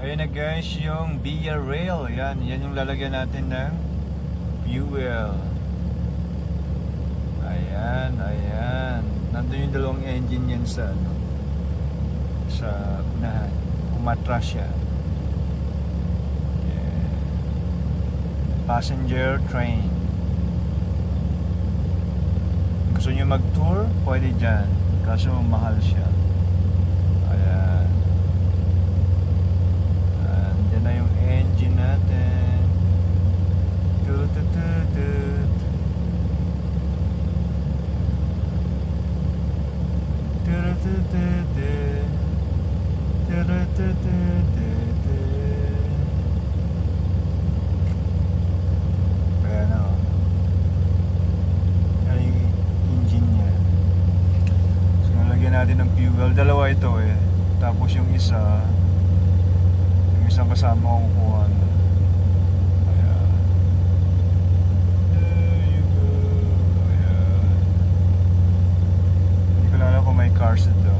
Ayan na guys, yung Via Rail. Yan yung lalagyan natin ng fuel. Ayan. Nandun yung dalawang engine yan sa unahan. Umatras siya. Yeah. Passenger train. Gusto nyo mag-tour? Pwede dyan. Kaso mahal siya. Ayan. Andyan na yung engine natin. Tutututut. Turutututut. Turutututut. Ayan na o. Ayan yung engine niya. So nalagyan natin ng fuel. Dalawa ito eh. Tapos yung isang kasama kong kukuha na. Ayan. There you go. Ayan. Hindi ko lang alam kung may cars ito.